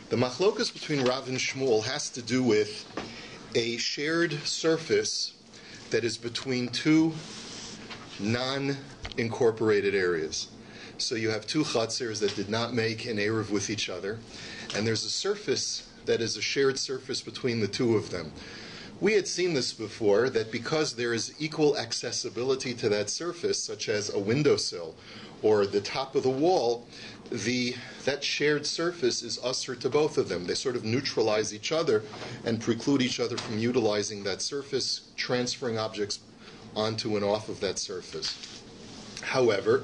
The machlokas between Rav and Shmuel has to do with a shared surface that is between two non-incorporated areas. So you have two chatzers that did not make an eruv with each other, and there's a surface that is a shared surface between the two of them. We had seen this before, that because there is equal accessibility to that surface, such as a windowsill or the top of the wall, that shared surface is usher to both of them. They sort of neutralize each other and preclude each other from utilizing that surface, transferring objects onto and off of that surface. However,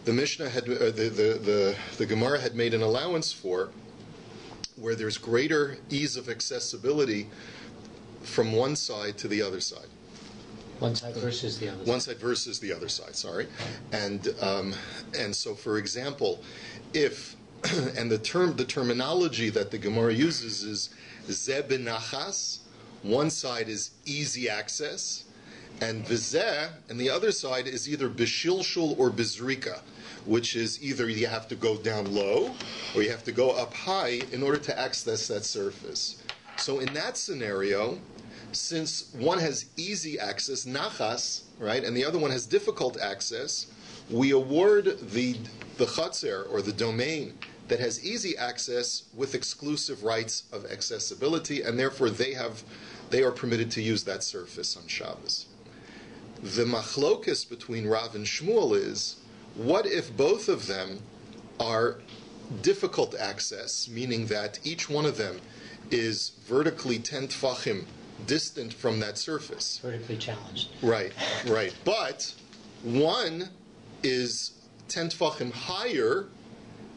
the Mishnah had, the Gemara had made an allowance for where there's greater ease of accessibility from one side to the other side. One side versus the other side. One side versus the other side, sorry. And so, for example, if, and the terminology that the Gemara uses is ze benachas, one side is easy access, and vizeh, and the other side is either bishilshul or bizrika, which is either you have to go down low or you have to go up high in order to access that surface. So in that scenario, since one has easy access, nachas, right, and the other one has difficult access, we award the chatzer, or the domain, that has easy access with exclusive rights of accessibility, and therefore they are permitted to use that surface on Shabbos. The machlokus between Rav and Shmuel is, what if both of them are difficult access, meaning that each one of them is vertically 10 tfachim distant from that surface? Vertically challenged. Right. But one is 10 tfachim higher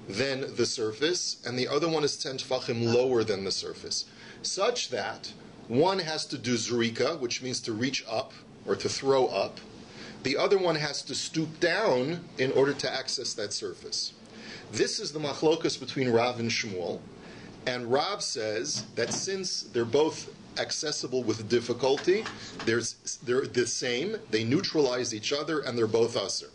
than the surface, and the other one is 10 tfachim lower than the surface, such that one has to do zrika, which means to reach up, or to throw up. The other one has to stoop down in order to access that surface. This is the machlokas between Rav and Shmuel. And Rav says that since they're both accessible with difficulty, they're the same, they neutralize each other, and they're both usher.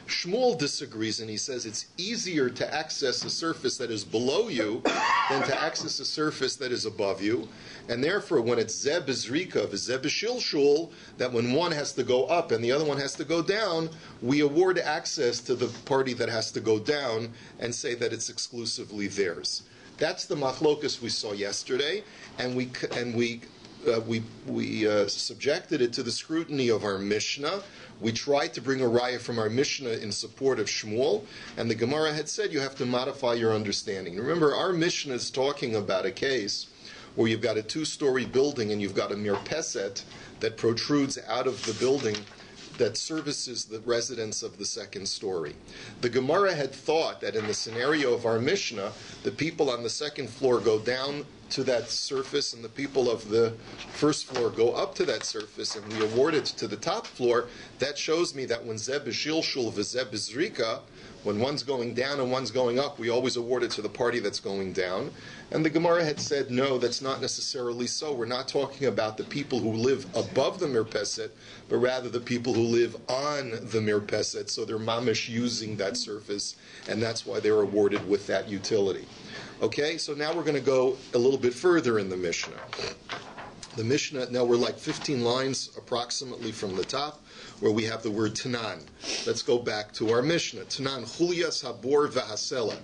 Shmuel disagrees, and he says it's easier to access a surface that is below you than to access a surface that is above you. And therefore, when it's zeb bezrika, zeb shilshul, that when one has to go up and the other one has to go down, we award access to the party that has to go down and say that it's exclusively theirs. That's the machlokus we saw yesterday, and we subjected it to the scrutiny of our Mishnah. We tried to bring a raya from our Mishnah in support of Shmuel, and the Gemara had said you have to modify your understanding. Remember, our Mishnah is talking about a case where you've got a two-story building and you've got a mirpeset that protrudes out of the building that services the residents of the second story. The Gemara had thought that in the scenario of our Mishnah, the people on the second floor go down to that surface and the people of the first floor go up to that surface, and we award it to the top floor. That shows me that when zeb is shilshul v'zeb is rika, when one's going down and one's going up, we always award it to the party that's going down. And the Gemara had said, no, that's not necessarily so. We're not talking about the people who live above the mirpeset, but rather the people who live on the mirpeset. So they're mamish using that surface, and that's why they're awarded with that utility. Okay, so now we're going to go a little bit further in the Mishnah. The Mishnah, now we're like 15 lines approximately from the top, where we have the word Tanan. Let's go back to our Mishnah. Tanan, Chulias Habor Vahasela.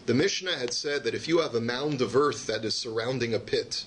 The Mishnah had said that if you have a mound of earth that is surrounding a pit,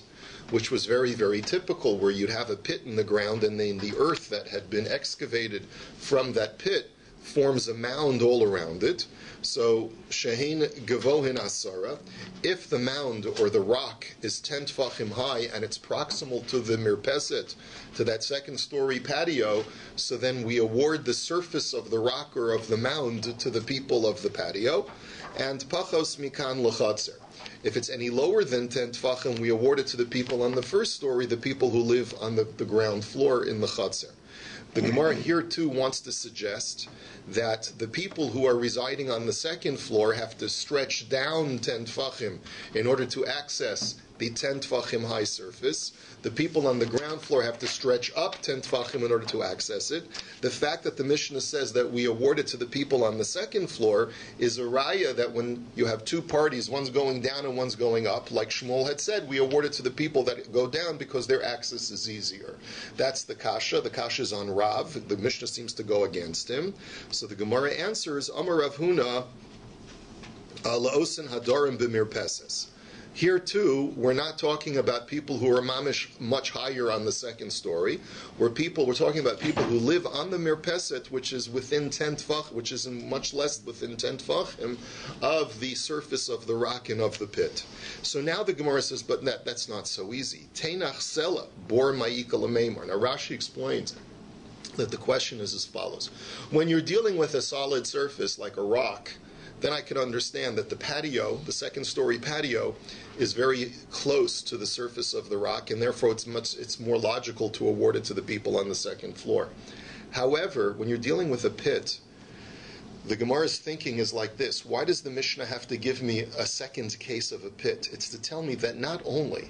which was very, very typical, where you'd have a pit in the ground and then the earth that had been excavated from that pit forms a mound all around it. So, Shehin Gavohin Asara, if the mound or the rock is 10 tfachim high and it's proximal to the mirpeset, to that second story patio, so then we award the surface of the rock or of the mound to the people of the patio, and Pachos Mikan L'chatzer. If it's any lower than 10 tfachim, we award it to the people on the first story, the people who live on the ground floor in the chatzer. The Gemara here too wants to suggest that the people who are residing on the second floor have to stretch down 10 tfachim in order to access the 10 tfachim high surface. The people on the ground floor have to stretch up 10 tfachim in order to access it. The fact that the Mishnah says that we award it to the people on the second floor is a raya that when you have two parties, one's going down and one's going up, like Shmuel had said, we award it to the people that go down because their access is easier. That's the kasha. The kasha is on Rav. The Mishnah seems to go against him. So the Gemara answers, Amar Rav Huna, la'osin hadorim b'mirpeses. Here too, we're not talking about people who are mamish much higher on the second story. We're talking about people who live on the mirpeset, which is within 10 tfach, which is much less within 10 tfachim of the surface of the rock and of the pit. So now the Gemara says, but that's not so easy. Teinach sela bor ma'ika l'meimor. Now Rashi explains that the question is as follows: when you're dealing with a solid surface like a rock, then I can understand that the patio, the second story patio, is very close to the surface of the rock, and therefore it's more logical to award it to the people on the second floor. However, when you're dealing with a pit, the Gemara's thinking is like this: why does the Mishnah have to give me a second case of a pit? It's to tell me that not only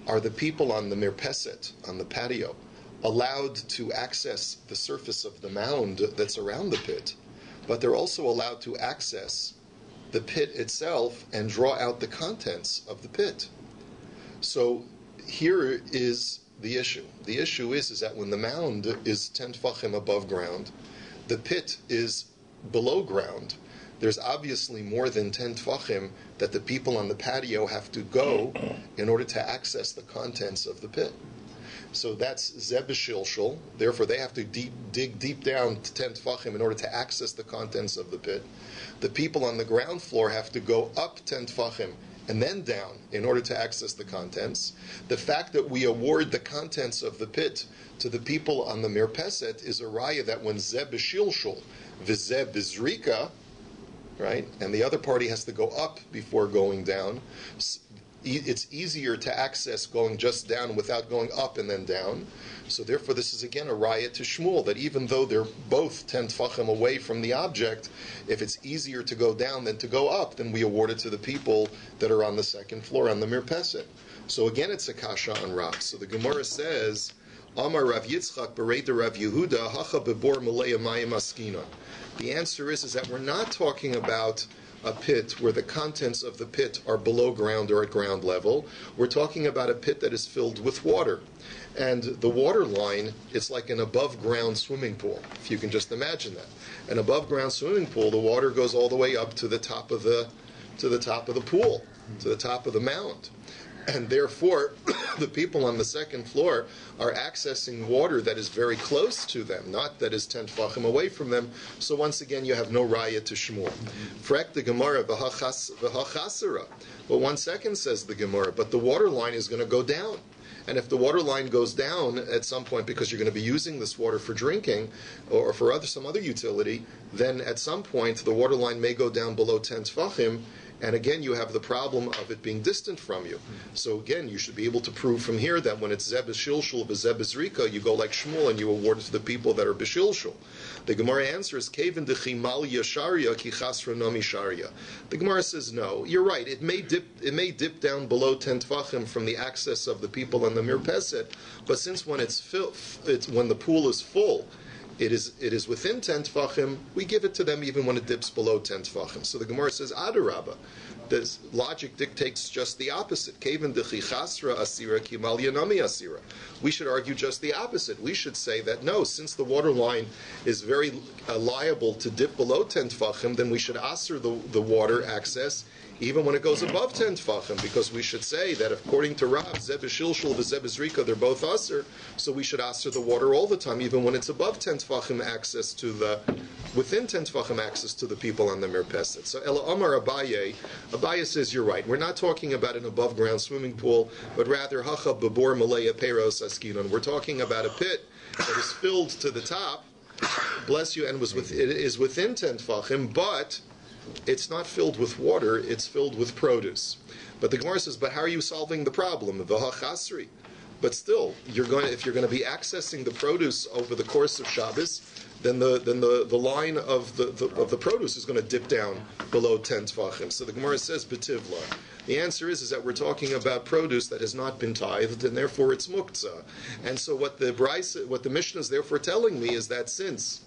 are the people on the mirpeset, on the patio, allowed to access the surface of the mound that's around the pit, but they're also allowed to access the pit itself and draw out the contents of the pit. So here is the issue. The issue is that when the mound is 10 tfachim above ground, the pit is below ground, there's obviously more than 10 tfachim that the people on the patio have to go in order to access the contents of the pit. So that's zebeshilshul. Therefore, they have to dig deep down to 10 tfachim in order to access the contents of the pit. The people on the ground floor have to go up 10 tfachim and then down in order to access the contents. The fact that we award the contents of the pit to the people on the mirpeset is a raya that when zebeshilshul v'zebizrika, right, and the other party has to go up before going down, it's easier to access going just down without going up and then down. So therefore this is again a raya to Shmuel, that even though they're both 10 tfachim away from the object, if it's easier to go down than to go up, then we award it to the people that are on the second floor, on the mirpeset. So again it's a kasha on Rav. So the Gemara says, Amar Rav Yitzchak Bereita Rav Yehuda Hacha Bebor Malaya Mayim Askina. The answer is that we're not talking about a pit where the contents of the pit are below ground or at ground level. We're talking about a pit that is filled with water. And the water line is like an above-ground swimming pool, if you can just imagine that. An above-ground swimming pool, the water goes all the way up to the top of the pool, to the top of the mound. And therefore, the people on the second floor are accessing water that is very close to them, not that is 10 tfachim away from them. So once again, you have no raya to Shmuel. Frek the Gemara, v'hachasara. But 1 second, says the Gemara, but the water line is going to go down. And if the water line goes down at some point because you're going to be using this water for drinking or for some other utility, then at some point the water line may go down below 10 tfachim. And again, you have the problem of it being distant from you. So again, you should be able to prove from here that when it's zeb shilshul v'zeb zrika, you go like Shmuel and you award it to the people that are b'shilshul. The Gemara answers, Kevin dechimal yasharia ki chasra nami sharia. The Gemara says, no, you're right. It may dip down below 10 tfachim from the access of the people on the mirpeset, but since when when the pool is full, it is within 10 tfachim, we give it to them even when it dips below 10 tfachim. So the Gemara says, Adarabba. This logic dictates just the opposite. Kevin dechi chasra asira kimal yanami asira. We should argue just the opposite. We should say that no, since the water line is very liable to dip below 10 tfachim, then we should asr the water access even when it goes above 10 tfachim, because we should say that according to Rav, zeb shilshul v'zeb zrika, they're both asr, so we should asr the water all the time, even when it's above 10 tfachim access to within 10 tfachim access to the people on the mirpeset. So Ela Amar Abaye says, you're right. We're not talking about an above ground swimming pool, but rather Hacha Babor Malaya Peros Askinon. We're talking about a pit that is filled to the top, bless you, and it is within 10 tfachim, but it's not filled with water, it's filled with produce. But the Gemara says, but how are you solving the problem? V'hachasri. But still, if you're going to be accessing the produce over the course of Shabbos, then the line of the produce is going to dip down below 10 tefachim. So the Gemara says betivla. The answer is that we're talking about produce that has not been tithed, and therefore it's muktzah. And so what the Mishnah is therefore telling me is that since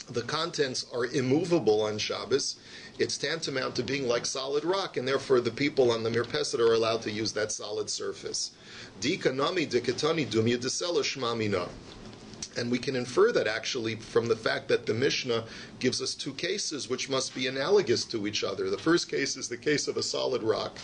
the contents are immovable on Shabbos, it's tantamount to being like solid rock, and therefore the people on the mirpeset are allowed to use that solid surface. Dika nami dikatani dumya desela shmamina. And we can infer that actually from the fact that the Mishnah gives us two cases which must be analogous to each other. The first case is the case of a solid rock.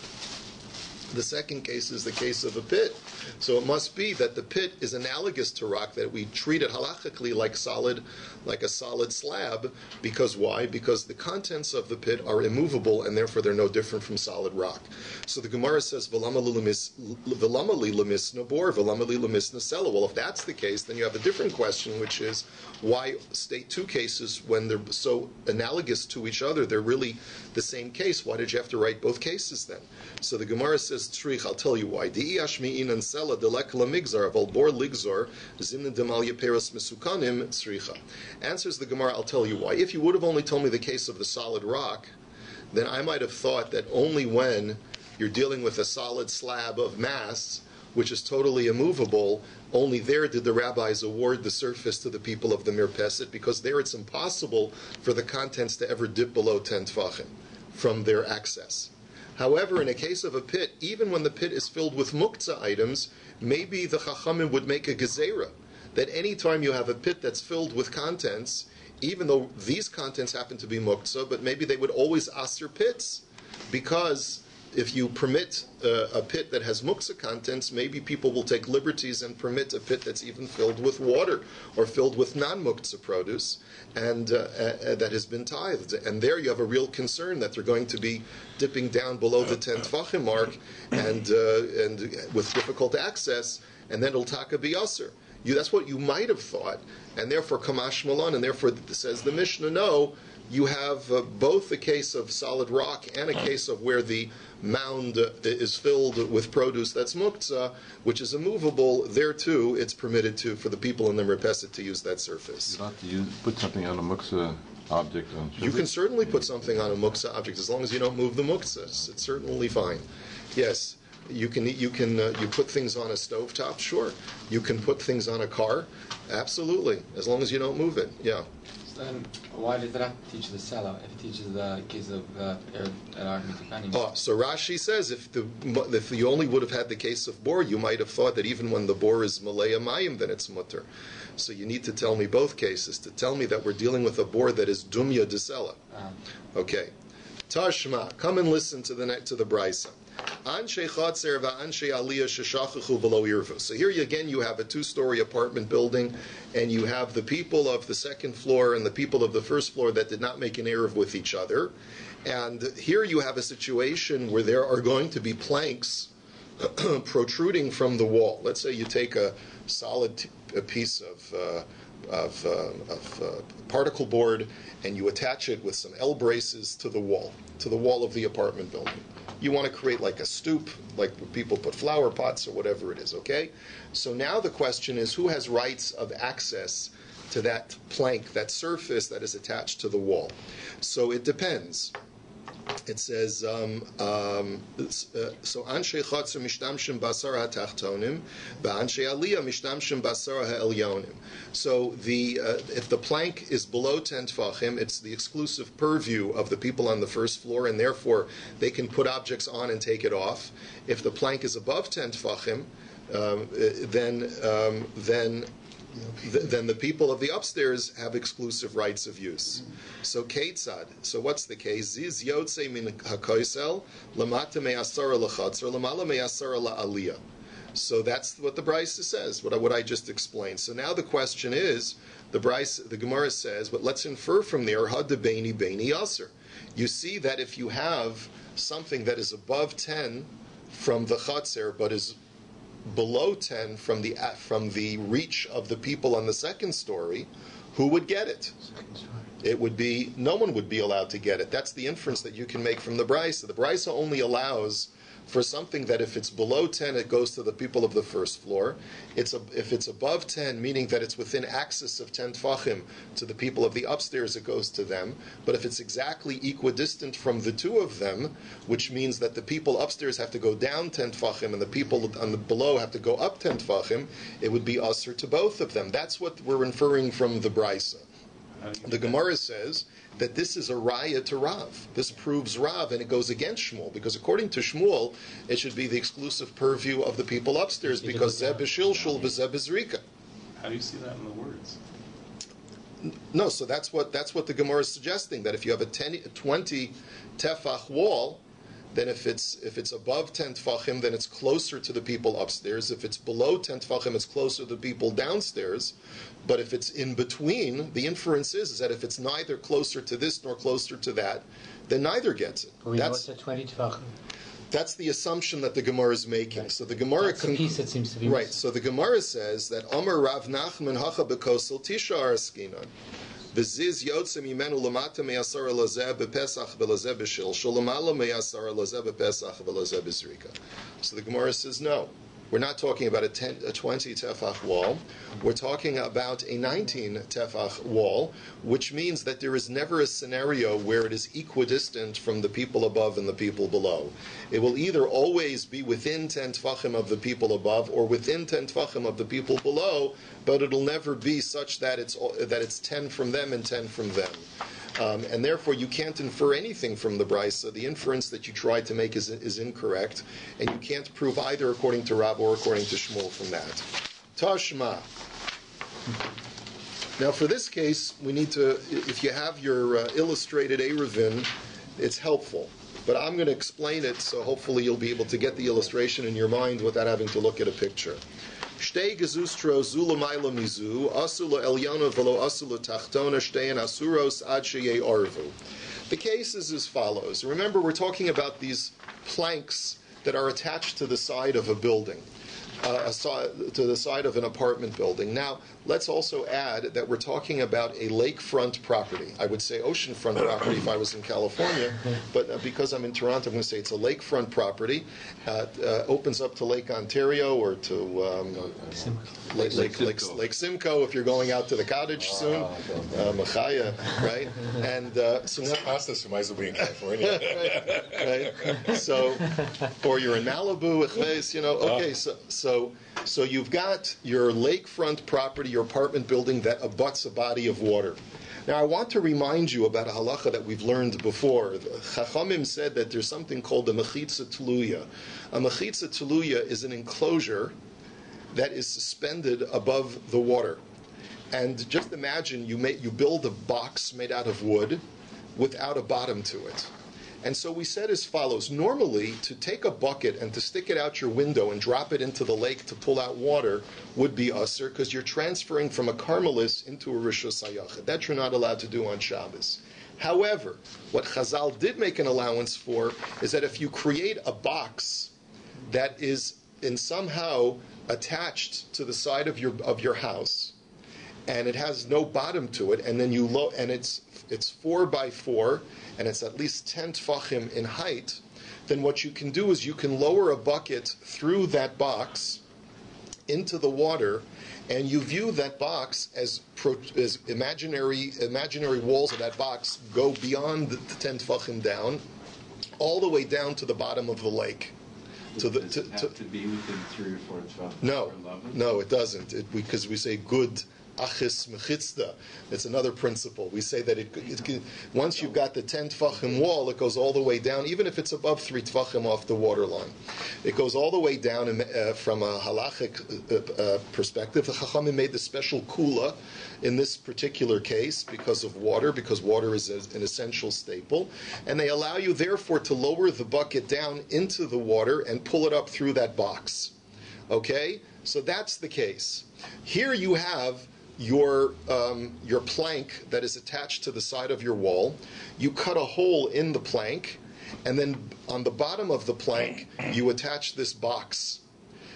The second case is the case of a pit. So it must be that the pit is analogous to rock, that we treat it halachically like a solid slab. Because why? Because the contents of the pit are immovable, and therefore they're no different from solid rock. So the Gemara says, "V'lama li lemisna bor, v'lama li lemisna sela." Well, if that's the case, then you have a different question, which is, why state two cases when they're so analogous to each other? They're really the same case. Why did you have to write both cases then? So the Gemara says, "Tzrich." I'll tell you why. Di'ashmi'in and sela delek lamigzar vol bor ligzar zimna demalya peras mesukanim tzricha. Answers the Gemara, I'll tell you why. If you would have only told me the case of the solid rock, then I might have thought that only when you're dealing with a solid slab of mass, which is totally immovable, only there did the rabbis award the surface to the people of the mirpeset, because there it's impossible for the contents to ever dip below 10 tefachim from their access. However, in a case of a pit, even when the pit is filled with muktzah items, maybe the chachamim would make a gezerah, that any time you have a pit that's filled with contents, even though these contents happen to be muktzah, but maybe they would always aser pits, because if you permit a pit that has muktzah contents, maybe people will take liberties and permit a pit that's even filled with water or filled with non-muktzah produce and that has been tithed. And there you have a real concern that they're going to be dipping down below the 10 tefachim mark and with difficult access, and then it'll taka be aser. That's what you might have thought, and therefore kamash malan, and therefore says the Mishnah, no, you have both a case of solid rock and a case of where the mound is filled with produce that's muktzah, which is immovable. There too, it's permitted for the people in the mirpeset to use that surface. You don't have to put something on a muktzah object. You can certainly put something on a muktzah object as long as you don't move the muktzahs. It's certainly fine. Yes. You put things on a stovetop, sure. You can put things on a car, absolutely, as long as you don't move it. Yeah. Then why did Rabbi teach the sela if it teaches the case of so Rashi says if you only would have had the case of bor, you might have thought that even when the bor is malaya mayim, then it's mutter. So you need to tell me both cases to tell me that we're dealing with a bor that is dumya desela. Okay. Tashma, come and listen to the brisa. Anshe Chatzer va'anshe Aliyah sheshachachu below Irvu. So here again you have a two-story apartment building, and you have the people of the second floor and the people of the first floor that did not make an eruv with each other. And here you have a situation where there are going to be planks protruding from the wall. Let's say you take a solid piece of particle board and you attach it with some L braces to the wall of the apartment building. You want to create like a stoop, like people put flower pots or whatever it is, okay? So now the question is, who has rights of access to that plank, that surface that is attached to the wall? So it depends. It says, so anshe chatzer mishtamshim basar hatachtonim, va'anshe aliyah mishtamshim basar ha'elyonim. So if the plank is below 10 tefachim, it's the exclusive purview of the people on the first floor, and therefore they can put objects on and take it off. If the plank is above 10 tefachim, then the people of the upstairs have exclusive rights of use. So Ketzad. So what's the case? Ziz yotze min hakoisel lamata me'asara lachatzer lamala me'asara la'aliyah. So that's what the Brisa says. What I just explained. So now the question is, the Gemara says, but let's infer from there had de beini aser. You see that if you have something that is above 10 from the chatzer, but is below 10 from the reach of the people on the second story, who would get it? It would be, no one would be allowed to get it. That's the inference that you can make from the Brisa. The Brisa only allows for something that if it's below 10, it goes to the people of the first floor. If it's above 10, meaning that it's within access of 10 tfachim to the people of the upstairs, it goes to them. But if it's exactly equidistant from the two of them, which means that the people upstairs have to go down 10 tfachim and the people on the below have to go up 10 tfachim, it would be usher to both of them. That's what we're inferring from the Brisa. The Gemara says that this is a raya to Rav. This proves Rav, and it goes against Shmuel, because according to Shmuel, it should be the exclusive purview of the people upstairs, because Zeb B'Shilshul v'Zeb B'Zrika. How do you see that in the words? No, so that's what the Gemara is suggesting, that if you have a 20 tefach wall, then if it's above 10 tefachim, then it's closer to the people upstairs. If it's below 10 tefachim, it's closer to the people downstairs. But if it's in between, the inference is that if it's neither closer to this nor closer to that, then neither gets it. But we know it's a 20 tefachim. That's the assumption that the Gemara is making. Right. So the Gemara that's the piece that seems to be right. So the Gemara says that Amar Rav Nachman Hacha Bekosel Tisha Araskinan. V'ziz yotze mimenu lamata me'asar elazeh b'pesach v'elazeh b'shil shalomala me'asar elazeh b'pesach v'elazeh b'zrika. So the Gemara says no. We're not talking about a 20 tefach wall. We're talking about a 19 tefach wall, which means that there is never a scenario where it is equidistant from the people above and the people below. It will either always be within 10 tefachim of the people above or within 10 tefachim of the people below, but it'll never be such that it's 10 from them and 10 from them. And therefore, you can't infer anything from the Brisa. The inference that you tried to make is incorrect, and you can't prove either according to Rabbi or according to Shmuel from that. Tashma. Now, for this case, we need to, if you have your illustrated Eruvin, it's helpful. But I'm going to explain it, so hopefully you'll be able to get the illustration in your mind without having to look at a picture. Shtei gezustro zula maila mizu asula elyona velo asula tachtona shtein asuros ad sheyei arvu. The case is as follows. Remember, we're talking about these planks that are attached to the side of a building, to the side of an apartment building. Now, let's also add that we're talking about a lakefront property. I would say oceanfront property if I was in California, but because I'm in Toronto, I'm going to say it's a lakefront property. Opens up to Lake Ontario or to Lake Simcoe if you're going out to the cottage soon. Machaya, right? And so pasta, so might as well be in California. right? So, or you're in Malibu, okay, so you've got your lakefront property, your apartment building that abuts a body of water. Now, I want to remind you about a halacha that we've learned before. Chachamim said that there's something called a mechitza tluya. A mechitza tluya is an enclosure that is suspended above the water. And just imagine you build a box made out of wood without a bottom to it. And so we said as follows. Normally, to take a bucket and to stick it out your window and drop it into the lake to pull out water would be usher, because you're transferring from a Carmelis into a Rishus Hayachid. That you're not allowed to do on Shabbos. However, what Chazal did make an allowance for is that if you create a box that is somehow attached to the side of your house, and it has no bottom to it, and then and it's 4 by 4, and it's at least 10 tfachim in height, then what you can do is you can lower a bucket through that box into the water, and you view that box as imaginary walls of that box go beyond the 10 tfachim down, all the way down to the bottom of the lake. Does it have to be within 3 or 4 tefachim? No, it doesn't, because we say good achis mechitzda. It's another principle. We say that it once you've got the 10 tfachim wall, it goes all the way down, even if it's above 3 tfachim off the waterline. It goes all the way down from a halachic perspective. The Chachamim made the special kula in this particular case because water is an essential staple, and they allow you therefore to lower the bucket down into the water and pull it up through that box. Okay? So that's the case. Here you have your plank that is attached to the side of your wall. You cut a hole in the plank, and then on the bottom of the plank, you attach this box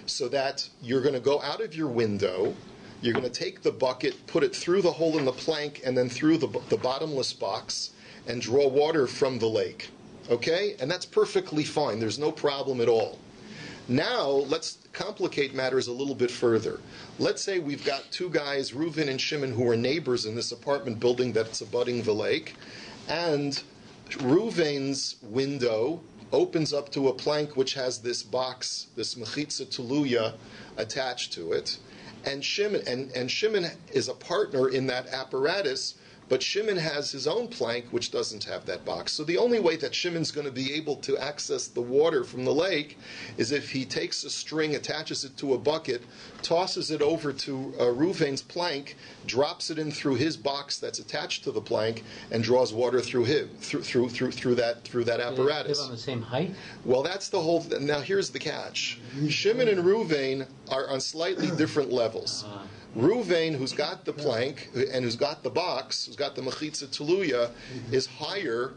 so that you're going to go out of your window, you're going to take the bucket, put it through the hole in the plank, and then through the bottomless box, and draw water from the lake. Okay? And that's perfectly fine. There's no problem at all. Now, let's complicate matters a little bit further. Let's say we've got two guys, Reuven and Shimon, who are neighbors in this apartment building that's abutting the lake, and Reuven's window opens up to a plank which has this box, this mechitza tuluya, attached to it, and Shimon is a partner in that apparatus, but Shimon has his own plank which doesn't have that box. So the only way that Shimon's going to be able to access the water from the lake is if he takes a string, attaches it to a bucket, tosses it over to Reuven's plank, drops it in through his box that's attached to the plank, and draws water through him through that apparatus. They live on the same height? Well, that's the whole. Now here's the catch: Shimon and Reuven are on slightly different levels. Reuven, who's got the plank and who's got the box, who's got the mechitza tuluya, is higher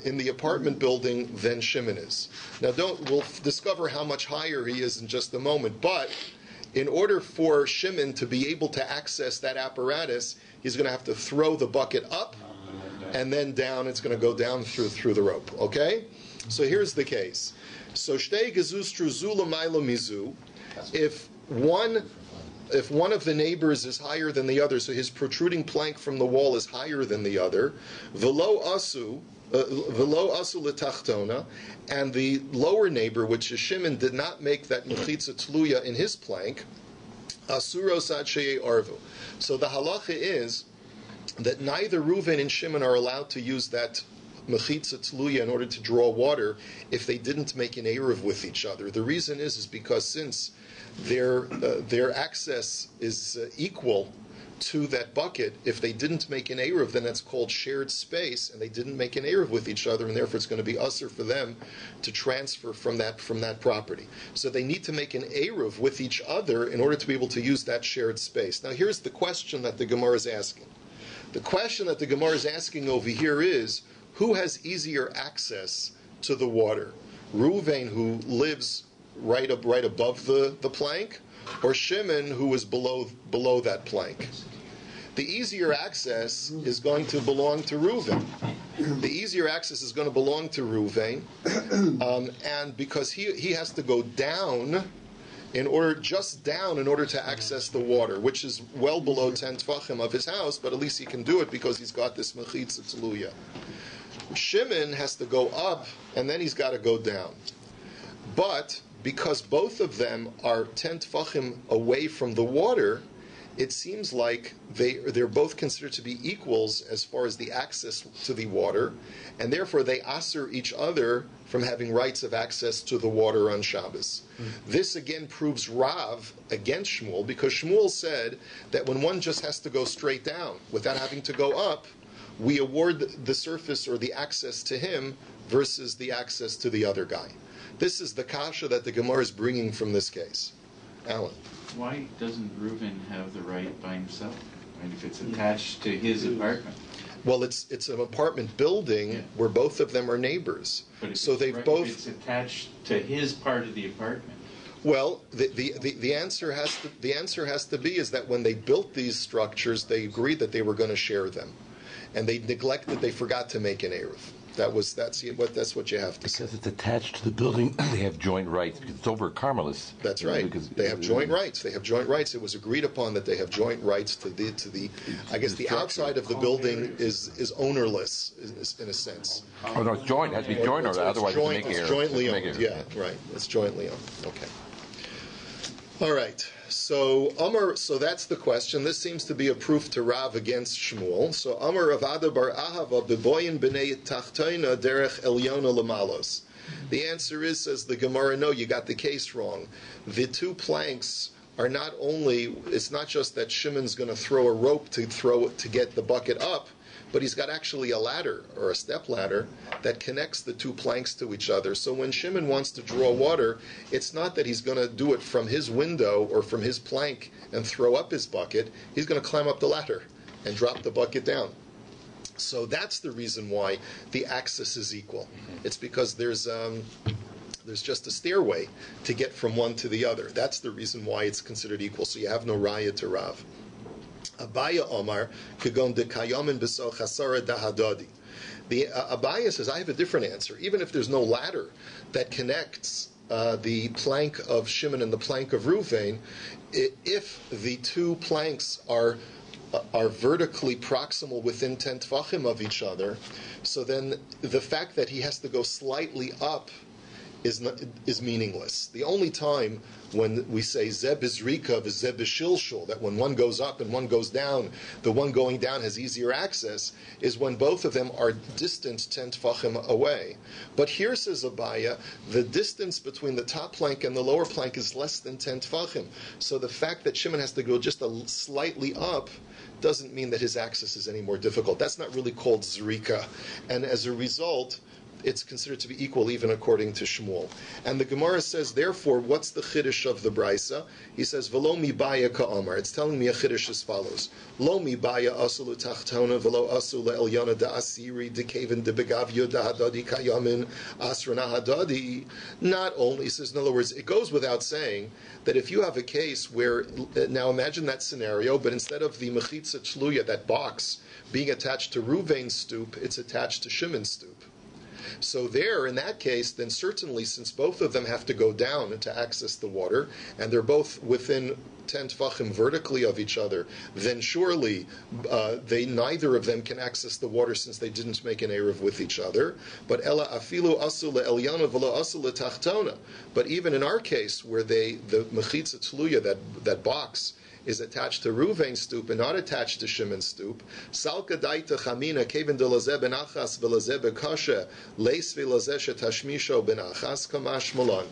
in the apartment building than Shimon is. Now, we'll discover how much higher he is in just a moment. But in order for Shimon to be able to access that apparatus, he's going to have to throw the bucket up and then down. It's going to go down through the rope. Okay? So here's the case. So shtei gezustru zula maila mizu. If one of the neighbors is higher than the other, so his protruding plank from the wall is higher than the other, velo asu letachtona, and the lower neighbor, which is Shimon, did not make that mechitza tluya in his plank, asuros ad sheyei arvu. So the halacha is that neither Reuven and Shimon are allowed to use that mechitza tluya in order to draw water if they didn't make an eruv with each other. The reason is because since their access is equal to that bucket, if they didn't make an eruv, then that's called shared space, and they didn't make an eruv with each other, and therefore it's going to be usher for them to transfer from that property. So they need to make an eruv with each other in order to be able to use that shared space. Now here's the question that the Gemara is asking. The question that the Gemara is asking over here is, who has easier access to the water? Reuven, who lives right above the plank, or Shimon, who is below that plank? The easier access is going to belong to Reuven. The easier access is going to belong to Reuven, and because he has to go down in order to access the water, which is well below 10 tefachim of his house, but at least he can do it because he's got this mechitza tluya. Shimon has to go up, and then he's got to go down. But because both of them are 10 tefachim away from the water, it seems like they're both considered to be equals as far as the access to the water, and therefore they asser each other from having rights of access to the water on Shabbos. This again proves Rav against Shmuel, because Shmuel said that when one just has to go straight down without having to go up, we award the surface or the access to him versus the access to the other guy. This is the kasha that the Gemara is bringing from this case. Alan. Why doesn't Reuven have the right by himself? I mean, if it's attached to his apartment. Well, it's an apartment building where both of them are neighbors. But so they've if both. It's attached to his part of the apartment. Well, the answer has to be is that when they built these structures, they agreed that they were going to share them, and they forgot to make an eruv. That's what you have to say. Because it's attached to the building, they have joint rights. Because it's over Carmelis. That's right. Because they have joint rights. They have joint rights. It was agreed upon that they have joint rights to the. I guess the outside of the building is ownerless in a sense. Oh no, it's joint. It has to be joint, or otherwise it's jointly owned. Yeah, right. It's jointly owned. Okay. All right. So Amar. So that's the question. This seems to be a proof to Rav against Shmuel. So Amar Rav Ada bar Ahava beboyin b'nei tachtoina derech elyona lamalos. The answer is, says the Gemara, no, you got the case wrong. The two planks are not only. It's not just that Shimon's going to throw a rope to get the bucket up, but he's got actually a ladder or a step ladder that connects the two planks to each other. So when Shimon wants to draw water, it's not that he's going to do it from his window or from his plank and throw up his bucket. He's going to climb up the ladder and drop the bucket down. So that's the reason why the access is equal. It's because there's just a stairway to get from one to the other. That's the reason why it's considered equal. So you have no raya to Rav. Abaya Omar, Kagon de Kayamin Beso Chasara Dahadadi. The Abaya says, I have a different answer. Even if there's no ladder that connects the plank of Shimon and the plank of Ruvain, if the two planks are vertically proximal within 10 tefachim of each other, so then the fact that he has to go slightly up is meaningless. The only time when we say zeb is rikav is zeb is shilshul, that when one goes up and one goes down, the one going down has easier access, is when both of them are distant 10 tefachim away. But here, says Abaya, the distance between the top plank and the lower plank is less than 10 tefachim. So the fact that Shimon has to go just slightly up doesn't mean that his access is any more difficult. That's not really called zrika. And as a result, it's considered to be equal even according to Shmuel. And the Gemara says, therefore, what's the chiddush of the Brisa? He says, v'lo mi baya ka'amar. It's telling me a chiddush as follows. Lo mi baya asu l'tachtona v'lo asu le'elyana da'asiri de'keven de'begavyo da'hadadi kayamin asrana hadadi. Not only, he says, in other words, it goes without saying that if you have a case where, now imagine that scenario, but instead of the mechitza tluya, that box, being attached to Ruvain's stoop, it's attached to Shimon's stoop. So there, in that case, then certainly, since both of them have to go down to access the water, and they're both within 10 tefachim vertically of each other, then surely neither of them can access the water since they didn't make an eruv with each other. But ela afilu asu le'elyana v'lo asu le'tachtona. But even in our case, where the mechitza tluya, that box, is attached to Ruvain's stoop and not attached to Shimon's stoop. Salka daita chamina kevin de lazeh ben achas velazeh bekasha leis velazeh shetashmisho ben achas kamash malon.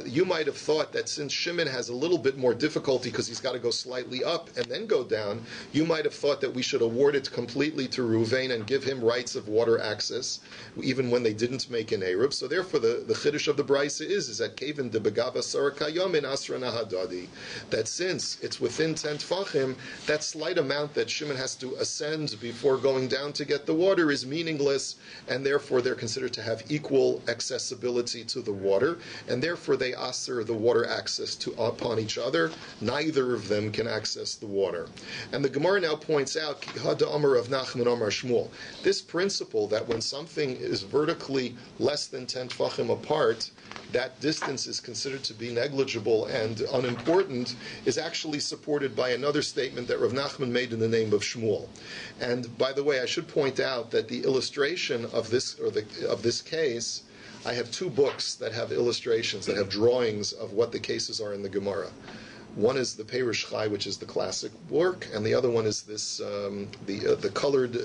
You might have thought that since Shimon has a little bit more difficulty because he's got to go slightly up and then go down, you might have thought that we should award it completely to Ruvain and give him rights of water access, even when they didn't make an eruv. So therefore, the chiddush of the brisa is that kevin de begava sarakayom in asra nahadadi, that since it's within 10 tefachim, that slight amount that Shimon has to ascend before going down to get the water is meaningless, and therefore they're considered to have equal accessibility to the water, and therefore they aser the water access upon each other. Neither of them can access the water. And the Gemara now points out, Hada Amar of Nachman Amar Shmuel, this principle that when something is vertically less than 10 tefachim apart, that distance is considered to be negligible and unimportant, is actually supported by another statement that Rav Nachman made in the name of Shmuel. And by the way, I should point out that the illustration of this case, I have two books that have illustrations, that have drawings of what the cases are in the Gemara. One is the Perush Chai, which is the classic work, and the other one is this the colored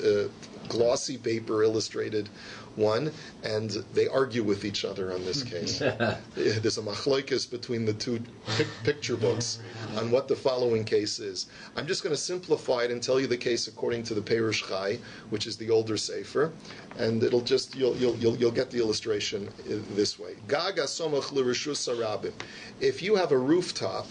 glossy paper illustrated one, and they argue with each other on this case. There's a machloikis between the two picture books on what the following case is. I'm just going to simplify it and tell you the case according to the Perush Chai, which is the older sefer, and it'll just you'll get the illustration this way. Gag asomach l'rishus harabim. If you have a rooftop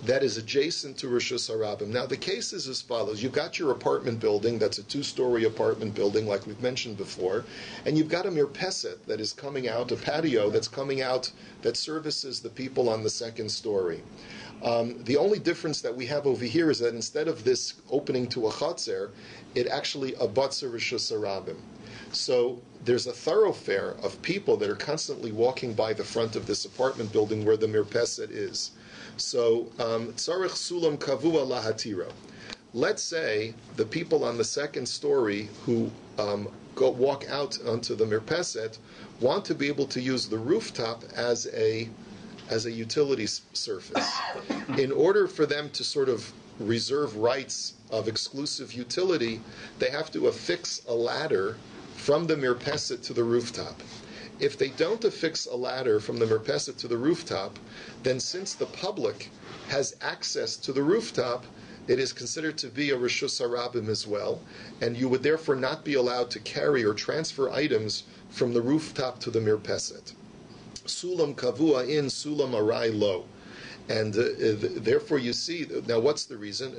that is adjacent to Rishus Harabim. Now, the case is as follows. You've got your apartment building, that's a 2-story apartment building, like we've mentioned before, and you've got a mirpeset that is coming out, a patio that's coming out that services the people on the 2nd story. The only difference that we have over here is that instead of this opening to a chatzer, it actually abuts a Rishus Harabim. So there's a thoroughfare of people that are constantly walking by the front of this apartment building where the mirpeset is. So, tzarich sulam kavua lahatira. Let's say the people on the 2nd story who walk out onto the mirpeset want to be able to use the rooftop as a utility surface. In order for them to sort of reserve rights of exclusive utility, they have to affix a ladder from the mirpeset to the rooftop. If they don't affix a ladder from the mirpeset to the rooftop, then since the public has access to the rooftop, it is considered to be a Rishus Harabim as well, and you would therefore not be allowed to carry or transfer items from the rooftop to the mirpeset. Sulam kavua in, sulam arai lo. And therefore you see, now what's the reason?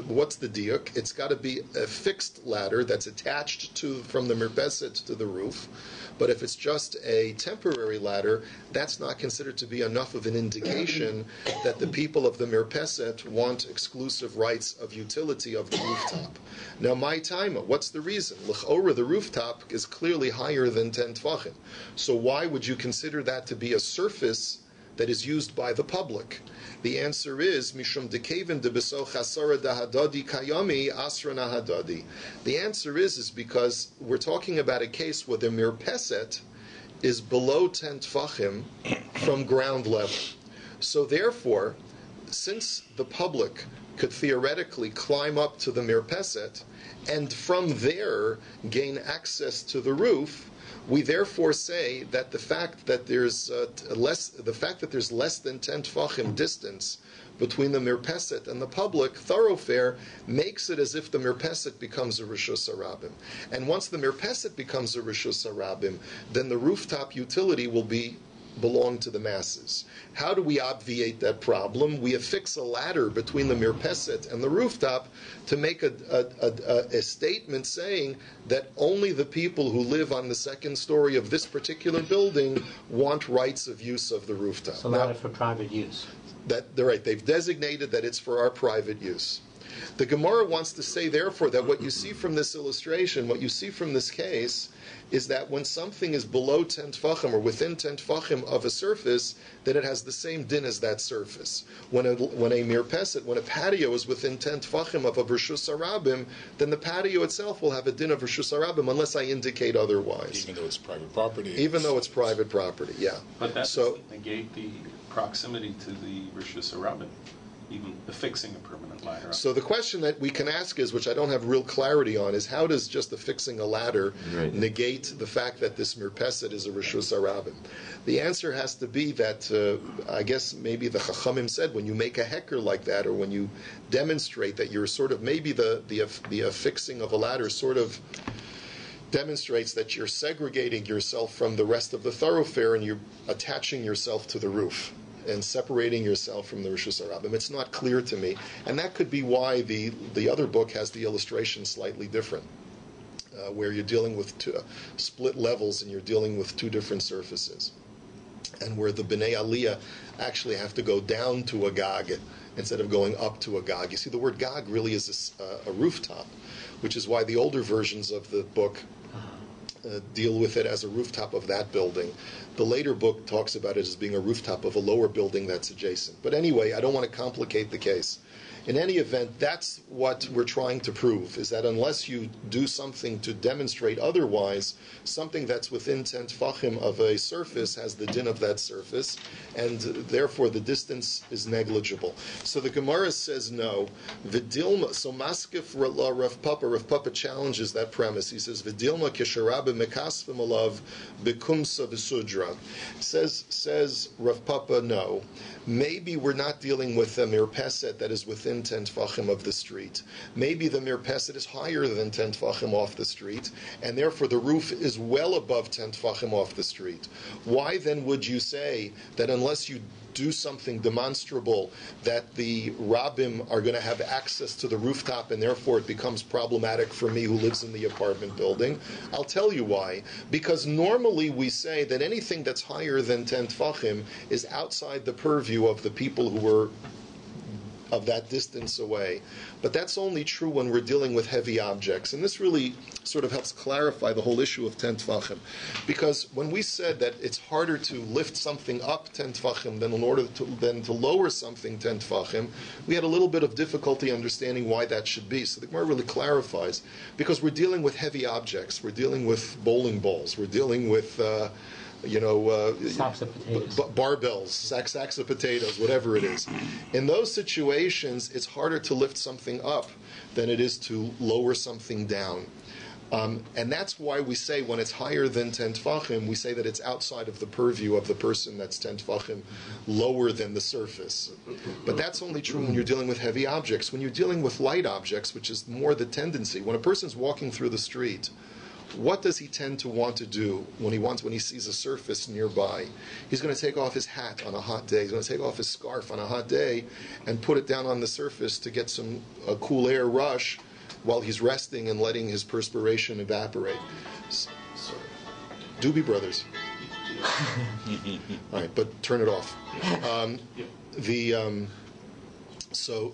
What's the diuk? It's got to be a fixed ladder that's attached from the mirpeset to the roof. But if it's just a temporary ladder, that's not considered to be enough of an indication that the people of the Mirpeset want exclusive rights of utility of the rooftop. Now, my time, what's the reason? L'chora, the rooftop is clearly higher than 10 tvachim. So why would you consider that to be a surface that is used by the public? The answer is mishum dekevin debeso chasara dahadadi kayami asra nahadadi. The answer is because we're talking about a case where the mirpeset is below 10 tfachim from ground level. So therefore, since the public could theoretically climb up to the mirpeset and from there gain access to the roof, we therefore say that the fact that there's less than 10 tfachim distance between the mirpeset and the public thoroughfare makes it as if the mirpeset becomes a rishus harabim. And once the mirpeset becomes a rishus harabim, then the rooftop utility will belong to the masses. How do we obviate that problem? We affix a ladder between the mirpeset and the rooftop to make a statement saying that only the people who live on the second story of this particular building want rights of use of the rooftop. It's a ladder for private use. They're right. They've designated that it's for our private use. The Gemara wants to say, therefore, that what you see from this illustration, what you see from this case, is that when something is below 10 tfachim or within 10 tfachim of a surface, that it has the same din as that surface. When a mirpeset, when a patio is within 10 tfachim of a rishus harabim, then the patio itself will have a din of rishus harabim unless I indicate otherwise. Even though it's private property. Even though it's private property, yeah. But that doesn't negate the proximity to the rishus harabim, even affixing a permanent ladder. So the question that we can ask is, which I don't have real clarity on, is how does just affixing a ladder negate the fact that this mirpeset is a rishus harabim? The answer has to be that, I guess maybe the Chachamim said, when you make a hecker like that, or when you demonstrate that you're sort of, maybe the affixing of a ladder sort of demonstrates that you're segregating yourself from the rest of the thoroughfare and you're attaching yourself to the roof and separating yourself from the rishus harabim. It's not clear to me, and that could be why the other book has the illustration slightly different, where you're dealing with two split levels and you're dealing with two different surfaces, and where the bnei aliyah actually have to go down to a gag instead of going up to a gag. You see, the word gag really is a rooftop, which is why the older versions of the book deal with it as a rooftop of that building. The later book talks about it as being a rooftop of a lower building that's adjacent. But anyway, I don't want to complicate the case. In any event, that's what we're trying to prove, is that unless you do something to demonstrate otherwise, something that's within 10 tfachim of a surface has the din of that surface, and therefore the distance is negligible. So the Gemara says no. V'dilma, so Maskif Rav Papa challenges that premise. He says, V'dilma kisharabim mekasvim alav bekumsa v'sudra. Says Rav Papa, no. Maybe we're not dealing with a mirpeset that is within 10 tfachim of the street. Maybe the mirpeset is higher than 10 tfachim off the street, and therefore the roof is well above 10 tfachim off the street. Why then would you say that unless you do something demonstrable that the Rabbim are going to have access to the rooftop and therefore it becomes problematic for me who lives in the apartment building? I'll tell you why. Because normally we say that anything that's higher than 10 tfachim is outside the purview of the people who are of that distance away. But that's only true when we're dealing with heavy objects. And this really sort of helps clarify the whole issue of 10 tfachim. Because when we said that it's harder to lift something up 10 tfachim than to lower something 10 tfachim, we had a little bit of difficulty understanding why that should be. So the Gemara really clarifies. Because we're dealing with heavy objects. We're dealing with bowling balls. We're dealing with sacks of potatoes, barbells, sacks of potatoes, whatever it is. In those situations, it's harder to lift something up than it is to lower something down. And that's why we say when it's higher than 10 tfachim, we say that it's outside of the purview of the person that's 10 tfachim lower than the surface. But that's only true when you're dealing with heavy objects. When you're dealing with light objects, which is more the tendency, when a person's walking through the street, what does he tend to want to do when he sees a surface nearby? He's going to take off his hat on a hot day. He's going to take off his scarf on a hot day and put it down on the surface to get some cool air rush while he's resting and letting his perspiration evaporate. Doobie Brothers. All right, but turn it off. So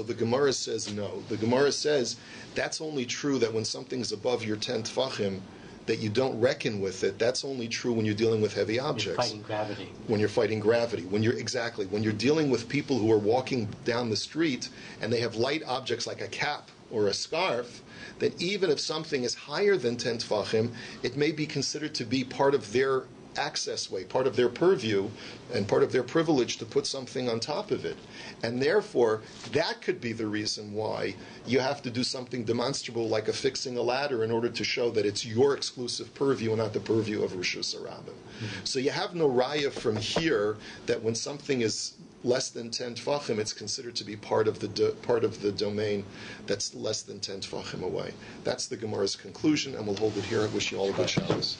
the Gemara says no. The Gemara says that's only true that when something's above your 10 tfachim, that you don't reckon with it. That's only true when you're dealing with heavy objects. You're fighting gravity. When you're fighting gravity. When you're dealing with people who are walking down the street and they have light objects like a cap or a scarf, that even if something is higher than 10 tfachim, it may be considered to be part of their access way, part of their purview, and part of their privilege to put something on top of it. And therefore, that could be the reason why you have to do something demonstrable like affixing a ladder in order to show that it's your exclusive purview and not the purview of Rishus Harabim. So you have no raya from here that when something is less than 10 tfachim, it's considered to be part of the domain that's less than 10 tfachim away. That's the Gemara's conclusion, and we'll hold it here. I wish you all a good Shabbos.